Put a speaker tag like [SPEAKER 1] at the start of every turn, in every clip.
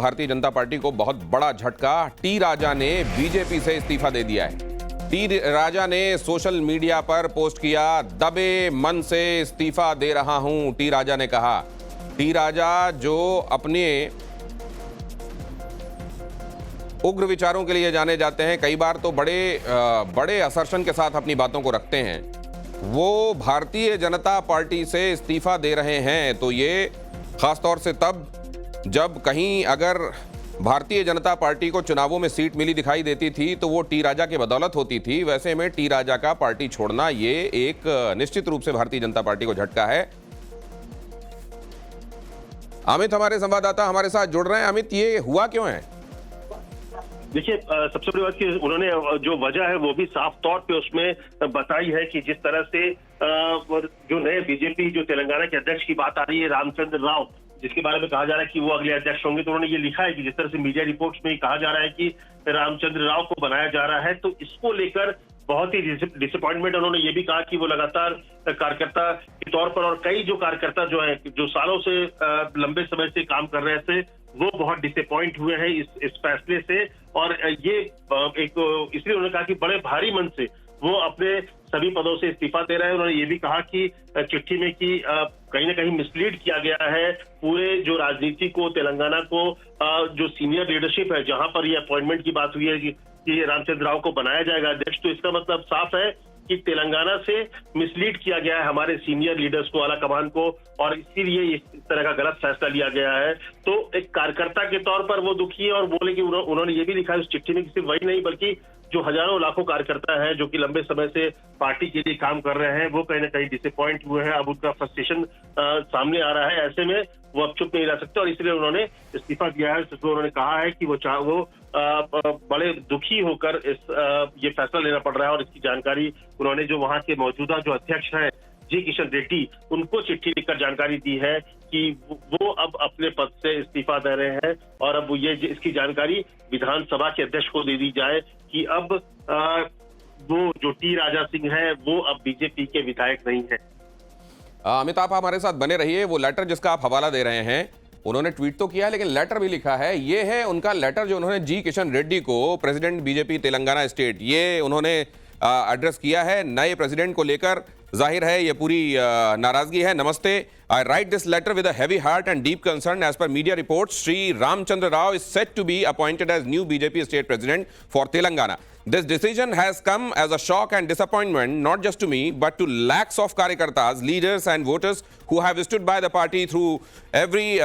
[SPEAKER 1] Bharatiya Janata party को बहुत बड़ा झटका। टी राजा ने बीजेपी से इस्तीफा दे दिया है। टी राजा ने सोशल मीडिया पर पोस्ट किया, दबे मन से इस्तीफा दे रहा हूं, टी राजा ने कहा। टी राजा जो अपने उग्र विचारों के लिए जाने जाते हैं, कई बार तो बड़े असर्शन के साथ अपनी बातों को रखते हैं, वो भारतीय जनता पार्टी से इस्तीफा दे रहे हैं तो ये खासतौर से तब जब कहीं अगर भारतीय जनता पार्टी को चुनावों में सीट मिली दिखाई देती थी तो वो टी राजा के बदौलत होती थी। वैसे में टी राजा का पार्टी छोड़ना ये एक निश्चित रूप से भारतीय जनता पार्टी को झटका है। अमित हमारे संवाददाता हमारे साथ जुड़ रहे हैं। अमित, ये हुआ क्यों है?
[SPEAKER 2] देखिए, सबसे बड़ी बात कि उन्होंने जो वजह है वो भी साफ तौर पे उसमें बताई है कि जिस तरह से जो नए बीजेपी जो तेलंगाना के अध्यक्ष की बात आ रही है, रामचंद्र राव, जिसके बारे में कहा जा रहा है कि वो अगले अध्यक्ष होंगे, तो उन्होंने ये लिखा है कि जिस तरह से मीडिया रिपोर्ट्स में कहा जा रहा है कि रामचंद्र राव को बनाया जा रहा है, तो इसको लेकर बहुत ही डिसअपॉइंटमेंट। उन्होंने ये भी कहा कि वो लगातार कार्यकर्ता के तौर पर और कई जो कार्यकर्ता जो है जो सालों से लंबे समय से काम कर रहे थे, वो बहुत डिसअपॉइंट हुए हैं इस फैसले से। और ये एक इसलिए उन्होंने कहा कि बड़े भारी मन से वो अपने सभी पदों से इस्तीफा दे रहे हैं। उन्होंने ये भी कहा कि चिट्ठी में कि कहीं ना कहीं मिसलीड किया गया है पूरे जो राजनीति को, तेलंगाना को, जो सीनियर लीडरशिप है, जहां पर ये अपॉइंटमेंट की बात हुई है कि रामचंद्र राव को बनाया जाएगा अध्यक्ष, तो इसका मतलब साफ है कि तेलंगाना से मिसलीड किया गया है हमारे सीनियर लीडर्स को, आला कमान को, और इसीलिए इस तरह का गलत फैसला लिया गया है। तो एक कार्यकर्ता के तौर पर वो दुखी है और बोले कि उन्होंने ये भी लिखा है उस चिट्ठी में कि सिर्फ वही नहीं बल्कि जो हजारों लाखों कार्यकर्ता हैं जो कि लंबे समय से पार्टी के लिए काम कर रहे हैं, वो कहीं ना कहीं डिसअपॉइंट हुए हैं। अब उनका फ्रस्ट्रेशन सामने आ रहा है, ऐसे में वो अब चुप नहीं रह सकते और इसलिए उन्होंने इस्तीफा दिया है। तो उन्होंने कहा है कि वो बड़े दुखी होकर ये फैसला लेना पड़ रहा है और इसकी जानकारी उन्होंने जो वहां के मौजूदा जो अध्यक्ष हैं जी किशन रेड्डी, उनको चिट्ठी लिखकर जानकारी दी है कि वो अब अपने पद से इस्तीफा दे रहे हैं और अब ये इसकी जानकारी विधानसभा के अध्यक्ष को दे दी जाए कि अब वो जो टी राजा सिंह है वो अब बीजेपी के विधायक नहीं है।
[SPEAKER 1] अमित, आप हमारे साथ बने रहिए। वो लेटर जिसका आप हवाला दे रहे हैं, उन्होंने ट्वीट तो किया है लेकिन लेटर भी लिखा है। ये है उनका लेटर जो उन्होंने जी किशन रेड्डी को, प्रेसिडेंट बीजेपी तेलंगाना स्टेट, ये उन्होंने एड्रेस किया है नए प्रेसिडेंट को लेकर। जाहिर है ये पूरी नाराजगी है। नमस्ते, I write this letter with a heavy heart and deep concern. As per media reports, Sri Ramchandra Rao is set to be appointed as new BJP state president for Telangana. This decision has come as a shock and disappointment, not just to me, but to lakhs of Karyakartas, leaders and voters who have stood by the party through every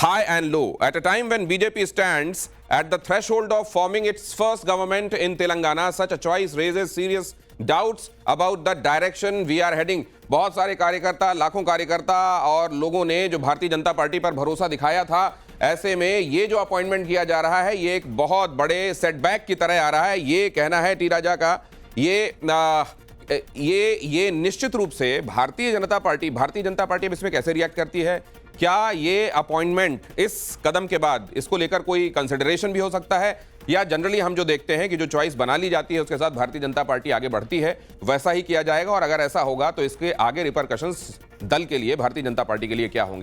[SPEAKER 1] high and low. At a time when BJP stands at the threshold of forming its first government in Telangana, such a choice raises serious doubts about the direction we are heading. बहुत सारे कार्यकर्ता, लाखों कार्यकर्ता और लोगों ने जो Bharatiya Janata party पर भरोसा दिखाया था, ऐसे में ये जो अपॉइंटमेंट किया जा रहा है ये एक बहुत बड़े सेटबैक की तरह आ रहा है। ये कहना है टी राजा का। ये निश्चित रूप से भारतीय जनता पार्टी अब इसमें कैसे रिएक्ट करती है? क्या ये अपॉइंटमेंट इस कदम के बाद इसको लेकर कोई कंसिडरेशन भी हो सकता है, या जनरली हम जो देखते हैं कि जो चॉइस बना ली जाती है उसके साथ भारतीय जनता पार्टी आगे बढ़ती है, वैसा ही किया जाएगा? और अगर ऐसा होगा तो इसके आगे रिपरकशंस दल के लिए, भारतीय जनता पार्टी के लिए क्या होंगे?